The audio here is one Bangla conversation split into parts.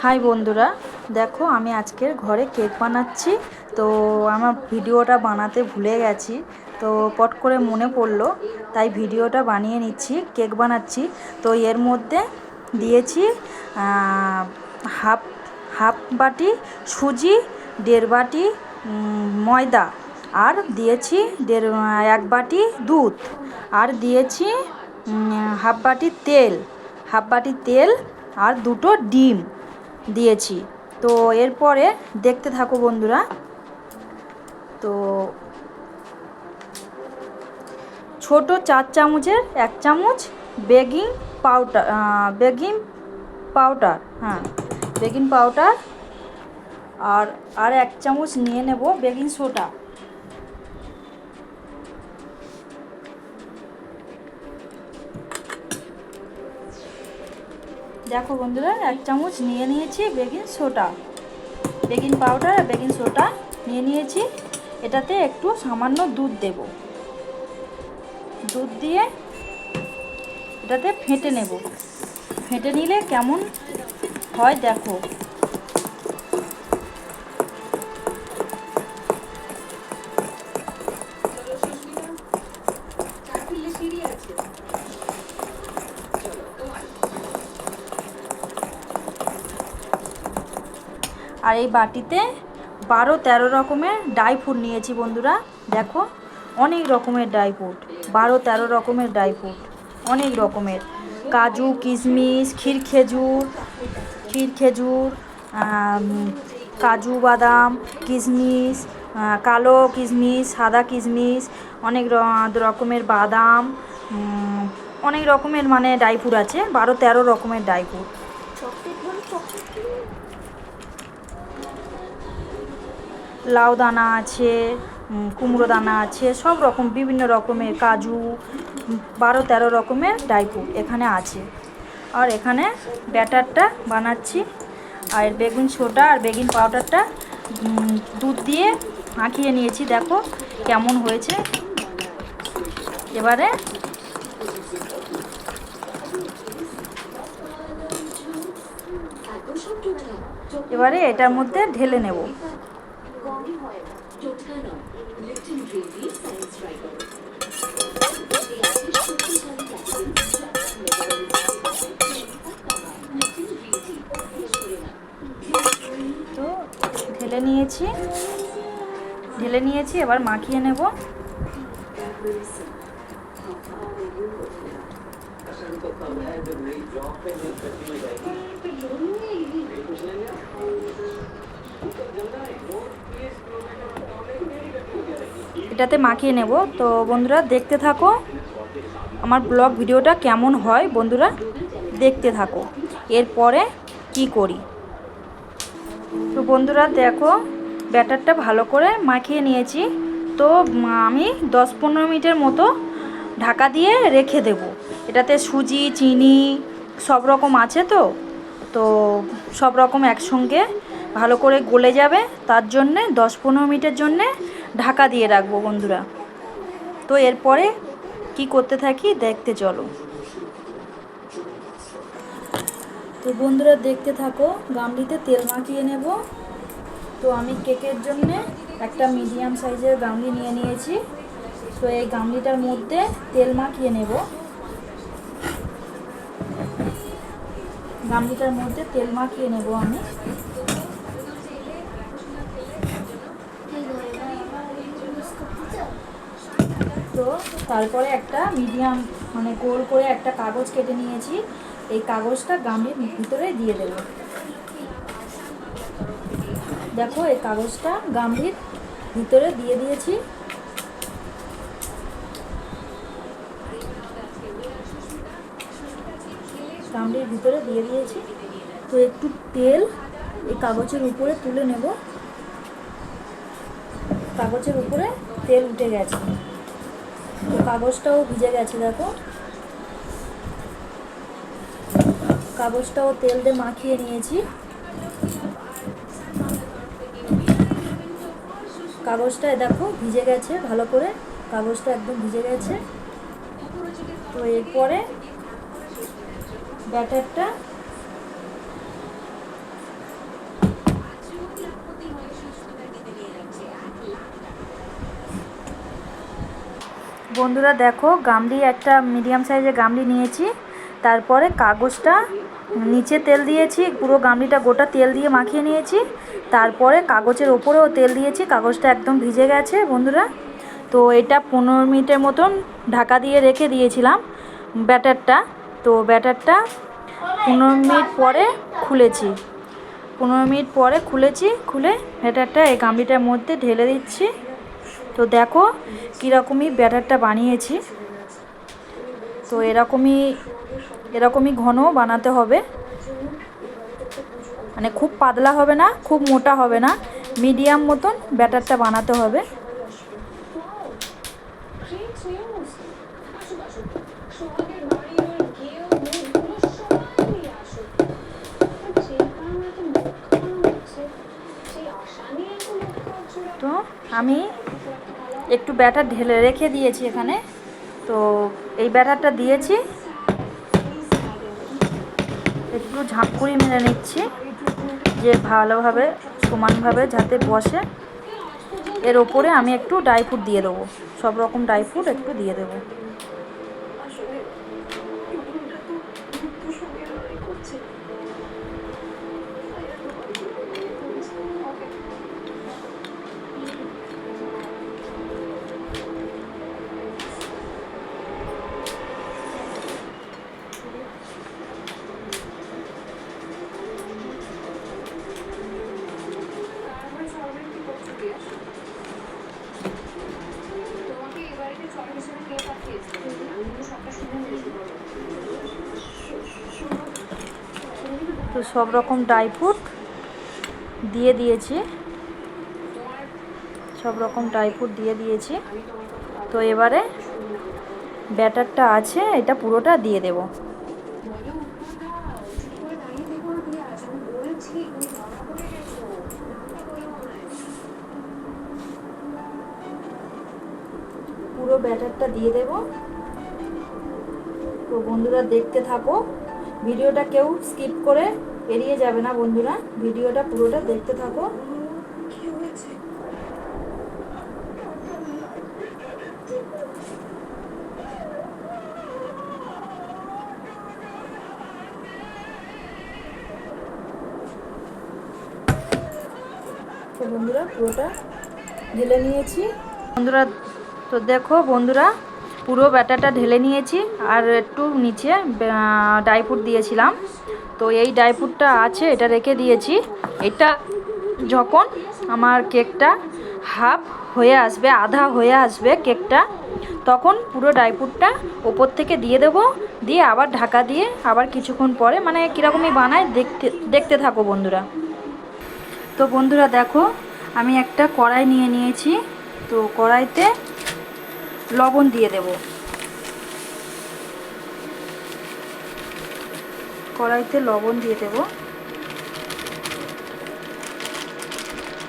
হাই বন্ধুরা, দেখো আমি আজকের ঘরে কেক বানাচ্ছি। তো আমার ভিডিওটা বানাতে ভুলে গেছি, তো পট করে মনে পড়লো, তাই ভিডিওটা বানিয়ে নিচ্ছি। কেক বানাচ্ছি, তো এর মধ্যে দিয়েছি হাফ হাফ বাটি সুজি, 1.5 বাটি ময়দা, আর দিয়েছি 1 বাটি দুধ, আর দিয়েছি হাফ বাটি তেল আর 2টো ডিম দিয়েছি। তো এরপরে দেখতে থাকো বন্ধুরা। তো ছোট 4 চামচের 1 চামচ বেকিং পাউডার, বেকিং পাউডার, আর 1 চামচ নিয়ে নেব বেকিং সোডা। দেখো বন্ধুরা, 1 চামচ নিয়ে নিয়েছি বেকিং সোডা, বেকিং পাউডার আর বেকিং সোডা নিয়ে নিয়েছি। এটাতে একটু সামান্য দুধ দেব, দুধ দিয়ে এটাতে ফেটে নেব। ফেটে নিলে কেমন হয় দেখো। আর এই বাটিতে 12-13 রকমের ড্রাই ফ্রুট নিয়েছি বন্ধুরা। দেখো, অনেক রকমের ড্রাই ফ্রুট, 12-13 রকমের ড্রাই ফ্রুট, অনেক রকমের কাজু, কিশমিশ, ক্ষীর খেজুর, কাজু বাদাম, কিশমিশ, কালো কিশমিশ, সাদা কিশমিশ, অনেক রকমের বাদাম, অনেক রকমের মানে ড্রাই ফ্রুট আছে, 12-13 রকমের ড্রাই ফ্রুট। লাউ দানা আছে, কুমড়ো দানা আছে, সব রকম বিভিন্ন রকমের কাজু, 12-13 রকমের ড্রাই ফ্রুট এখানে আছে। আর এখানে ব্যাটারটা বানাচ্ছি, আর বেকিং সোডা আর বেকিং পাউডারটা দুধ দিয়ে মাখিয়ে নিয়েছি। দেখো কেমন হয়েছে। এবারে এটার মধ্যে ঢেলে নেব। তো ঢেলে নিয়েছি, এবার মাখিয়ে নেব। এটাতে মাখিয়ে নেব। তো বন্ধুরা দেখতে থাকো আমার ব্লগ ভিডিওটা কেমন হয়, বন্ধুরা দেখতে থাকো এরপরে কি করি। তো বন্ধুরা দেখো, ব্যাটারটা ভালো করে মাখিয়ে নিয়েছি। তো আমি 10-15 মিনিটের মতো ঢাকা দিয়ে রেখে দেব। এটাতে সুজি, চিনি সব রকম আছে, তো সব রকম একসঙ্গে ভালো করে গলে যাবে, তার জন্যে 10-15 মিনিটের জন্যে ঢাকা দিয়ে রাখবো বন্ধুরা। তো এরপরে কি করতে থাকি দেখতে চলো। তো বন্ধুরা দেখতে থাকো, গামলিতে তেল মাখিয়ে নেব। তো আমি কেকের জন্যে একটা মিডিয়াম সাইজের গামলি নিয়ে নিয়েছি। তো এই গামলিটার মধ্যে তেল মাখিয়ে নেব। আমি তো তারপরে একটা মিডিয়াম মানে গোল করে একটা কাগজ কেটে নিয়েছি। এই কাগজটা গামলির ভিতরে দিয়ে দেব। দেখো, এই কাগজটা গামলির ভিতরে দিয়ে দিয়েছি। তো একটু তেল এই কাগজের উপরে তুলে নেব। কাগজের উপরে তেল উঠে গেছে, তো কাগজটাও ভিজে গেছে। দেখো, কাগজটাও তেল দিয়ে মাখিয়ে নিয়েছি। কাগজটা দেখো ভিজে গেছে ভালো করে, কাগজটা একদম ভিজে গেছে। তো এরপরে ব্যাটারটা বন্ধুরা দেখো, গামলি একটা মিডিয়াম সাইজের গামলি নিয়েছি। তারপরে কাগজটা নিচে তেল দিয়েছি, পুরো গামলিটা গোটা তেল দিয়ে মাখিয়ে নিয়েছি। তারপরে কাগজের ওপরেও তেল দিয়েছি, কাগজটা একদম ভিজে গেছে বন্ধুরা। তো এটা 15 মিনিটের মতন ঢাকা দিয়ে রেখে দিয়েছিলাম ব্যাটারটা। তো ব্যাটারটা 15 মিনিট পরে খুলেছি। 15 মিনিট পরে খুলে ব্যাটারটা এই গামলিটার মধ্যে ঢেলে দিচ্ছি। তো দেখো কীরকমই ব্যাটারটা বানিয়েছি। তো এরকমই ঘন বানাতে হবে, মানে খুব পাতলা হবে না, খুব মোটা হবে না, মিডিয়াম মতন ব্যাটারটা বানাতে হবে। তো আমি একটু ব্যাটার ঢেলে রেখে দিয়েছি এখানে। তো এই ব্যাটারটা দিয়েছি, একটু ঝাঁকুনি মেরে নিচ্ছি যে ভালোভাবে সমানভাবে যাতে বসে। এর ওপরে আমি একটু ড্রাই ফ্রুট দিয়ে দেবো, সব রকম ড্রাই ফ্রুট একটু দিয়ে দেবো। তো সব রকম ড্রাই ফ্রুট দিয়ে দিয়েছি, তো এবারে ব্যাটারটা আছে এটা পুরোটা দিয়ে দেব। পুরো ব্যাটারটা দিয়ে দেব। তো বন্ধুরা দেখতে থাকো, ভিডিওটা কেউ স্কিপ করে এড়িয়ে যাবে না বন্ধুরা, ভিডিওটা পুরোটা দেখতে থাকো। তো বন্ধুরা পুরোটা ঢেলে নিয়েছি বন্ধুরা। তো দেখো বন্ধুরা, পুরো ব্যাটারটা ঢেলে নিয়েছি, আর একটু নিচে ড্রাই ফ্রুট দিয়েছিলাম। তো এই ড্রাই ফ্রুটটা আছে, এটা রেখে দিয়েছি। এটা যখন আমার কেকটা হাফ হয়ে আসবে, আধা হয়ে আসবে কেকটা, তখন পুরো ড্রাই ফ্রুটটা ওপর থেকে দিয়ে দেবো, দিয়ে আবার ঢাকা দিয়ে আবার কিছুক্ষণ পরে, মানে কীরকমই বানায় দেখতে থাকো বন্ধুরা। তো বন্ধুরা দেখো, আমি একটা কড়াই নিয়ে নিয়েছি। তো কড়াইতে লবণ দিয়ে দেব।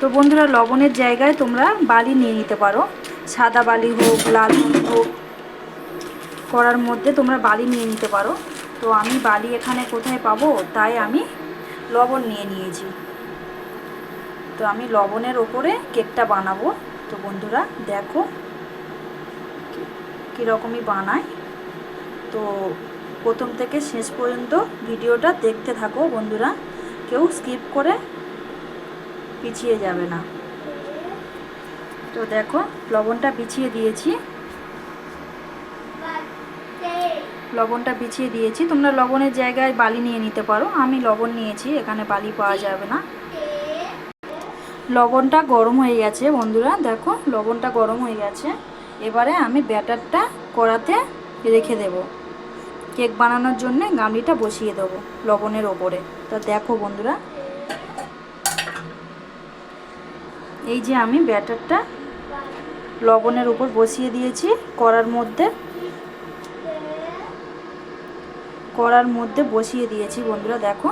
তো বন্ধুরা লবণের জায়গায় তোমরা বালি নিয়ে নিতে পারো, সাদা বালি হোক, লাল বালি হোক, কড়ার মধ্যে তোমরা বালি নিয়ে নিতে পারো। তো আমি বালি এখানে কোথায় পাবো, তাই আমি লবণ নিয়ে নিয়েছি। তো আমি লবণের ওপরে কেকটা বানাবো। তো বন্ধুরা দেখো কীরকমই বানাই। তো প্রথম থেকে শেষ পর্যন্ত ভিডিওটা দেখতে থাকো বন্ধুরা, কেউ স্কিপ করে পিছিয়ে যাবে না। তো দেখো লবণটা বিছিয়ে দিয়েছি, তোমরা লবণের জায়গায় বালি নিয়ে নিতে পারো। আমি লবণ নিয়েছি, এখানে বালি পাওয়া যাবে না। লবণটা গরম হয়ে গেছে বন্ধুরা, দেখো লবণটা গরম হয়ে গেছে। এবারে আমি ব্যাটারটা কড়াতে রেখে দেব, কেক বানানোর জন্য গামলিটা বসিয়ে দেবো লবণের ওপরে। তো দেখো বন্ধুরা, এই যে আমি ব্যাটারটা লবণের উপর বসিয়ে দিয়েছি কড়ার মধ্যে বসিয়ে দিয়েছি বন্ধুরা দেখো।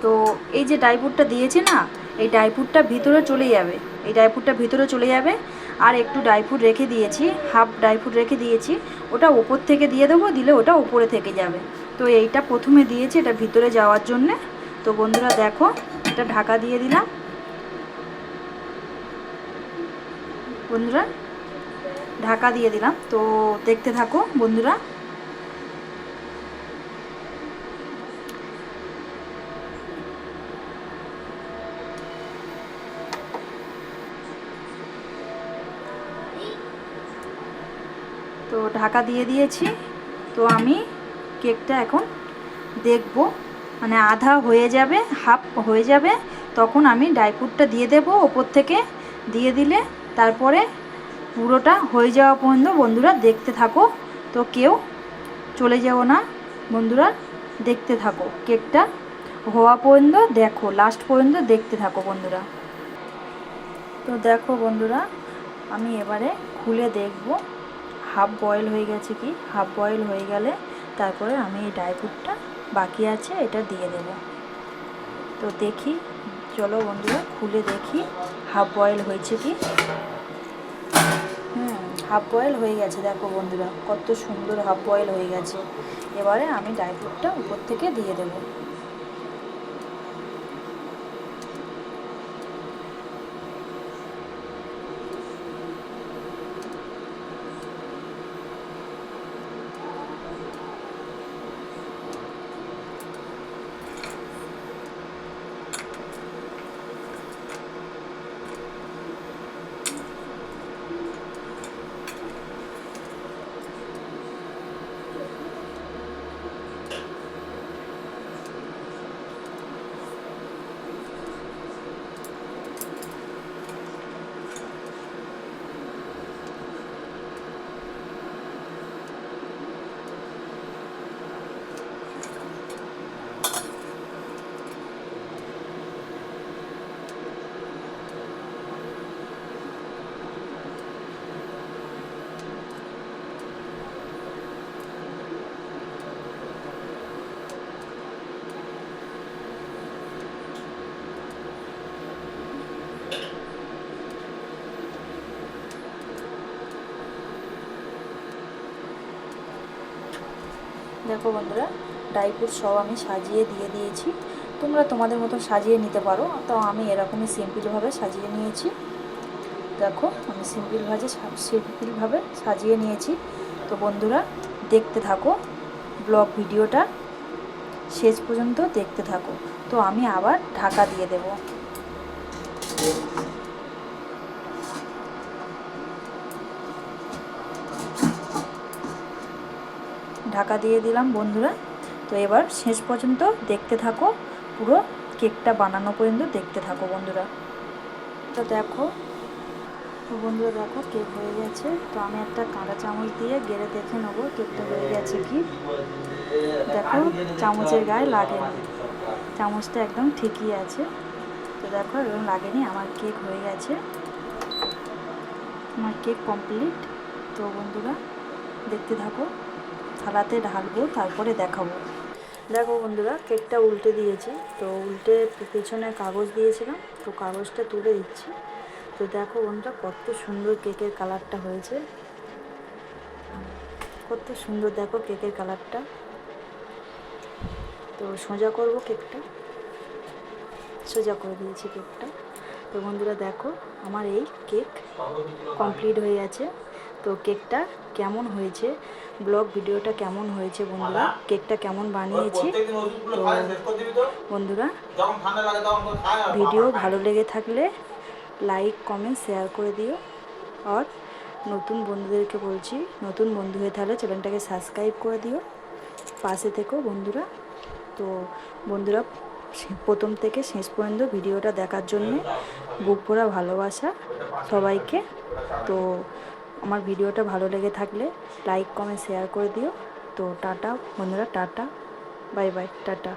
তো এই যে ড্রাই ফ্রুটটা দিয়েছি না, এই ড্রাই ফ্রুটটা ভিতরে চলে যাবে। আর একটু ড্রাই ফ্রুট রেখে দিয়েছি, হাফ ড্রাই ফ্রুট রেখে দিয়েছি, ওটা ওপর থেকে দিয়ে দেবো, দিলে ওটা উপরে থেকে যাবে। তো এইটা প্রথমে দিয়েছি এটা ভিতরে যাওয়ার জন্যে। তো বন্ধুরা দেখো, এটা ঢাকা দিয়ে দিলাম বন্ধুরা। ঢাকা দিয়ে দিলাম। তো দেখতে থাকো বন্ধুরা। তো ঢাকা দিয়ে দিয়েছি। তো আমি কেকটা এখন দেখব, মানে আধা হয়ে যাবে, হাফ হয়ে যাবে, তখন আমি ড্রাই ফ্রুটটা দিয়ে দেবো ওপর থেকে। দিয়ে দিলে তারপরে পুরোটা হয়ে যাওয়া পর্যন্ত বন্ধুরা দেখতে থাকো। তো কেউ চলে যাও না বন্ধুরা, দেখতে থাকো কেকটা হওয়া পর্যন্ত, দেখো লাস্ট পর্যন্ত দেখতে থাকো বন্ধুরা। তো দেখো বন্ধুরা, আমি এবারে খুলে দেখব হাফ বয়েল হয়ে গেছে কি। হাফ বয়েল হয়ে গেলে তারপরে আমি এই ড্রাই ফ্রুটটা বাকি আছে এটা দিয়ে দেব। তো দেখি, চলো বন্ধুরা খুলে দেখি হাফ বয়েল হয়েছে কি। হাফ বয়েল হয়ে গেছে, দেখো বন্ধুরা কত সুন্দর হাফ বয়েল হয়ে গেছে। এবারে আমি ড্রাই ফ্রুটটা উপর থেকে দিয়ে দেব। দেখো বন্ধুরা, ড্রাই ফ্রুট সব আমি সাজিয়ে দিয়ে দিয়েছি। তোমরা তোমাদের মতো সাজিয়ে নিতে পারো। তো আমি এরকমই সিম্পলভাবে সাজিয়ে নিয়েছি। দেখো আমি সিম্পলভাবে সাজিয়ে নিয়েছি। তো বন্ধুরা দেখতে থাকো ব্লগ ভিডিওটা শেষ পর্যন্ত দেখতে থাকো। তো আমি আবার ঢাকা দিয়ে দেব। ঢাকা দিয়ে দিলাম বন্ধুরা। তো এবার শেষ পর্যন্ত দেখতে থাকো, পুরো কেকটা বানানো পর্যন্ত দেখতে থাকো বন্ধুরা। তো দেখো, তো বন্ধুরা দেখো কেক হয়ে গেছে। তো আমি একটা কাঁটা চামচ দিয়ে গেড়ে দেখে নেবো কেকটা হয়ে গেছে কি। দেখো চামচের গায়ে লাগেনি, চামচটা একদম ঠিকই আছে। তো দেখো এরকম লাগেনি, আমার কেক হয়ে গেছে, আমার কেক কমপ্লিট। তো বন্ধুরা দেখতে থাকো, থালাতে ঢালবো তারপরে দেখাবো। দেখো বন্ধুরা কেকটা উল্টে দিয়েছি। তো উল্টে পেছনে কাগজ দিয়েছিলাম, তো কাগজটা তুলে দিচ্ছি। তো দেখো বন্ধুরা কত সুন্দর কেকের কালারটা হয়েছে, কত সুন্দর দেখো কেকের কালারটা। তো সোজা করব কেকটা, সোজা করে দিয়েছি কেকটা। তো বন্ধুরা দেখো আমার এই কেক কমপ্লিট হয়ে গেছে। তো কেকটা কেমন হয়েছে, ব্লগ ভিডিওটা কেমন হয়েছে বন্ধুরা, কেকটা কেমন বানিয়েছি। তো বন্ধুরা ভিডিও ভালো লেগে থাকলে লাইক কমেন্ট শেয়ার করে দিও। আর নতুন বন্ধুদেরকে বলছি, নতুন বন্ধু হয়ে থাকলে চ্যানেলটাকে সাবস্ক্রাইব করে দিও, পাশে থেকো বন্ধুরা। তো বন্ধুরা প্রথম থেকে শেষ পর্যন্ত ভিডিওটা দেখার জন্য বুক ভরা ভালোবাসা সবাইকে। তো আমার ভিডিওটা ভালো লেগে থাকলে লাইক কমেন্ট শেয়ার করে দিও। তো টাটা বন্ধুরা, টাটা, বাই বাই, টাটা।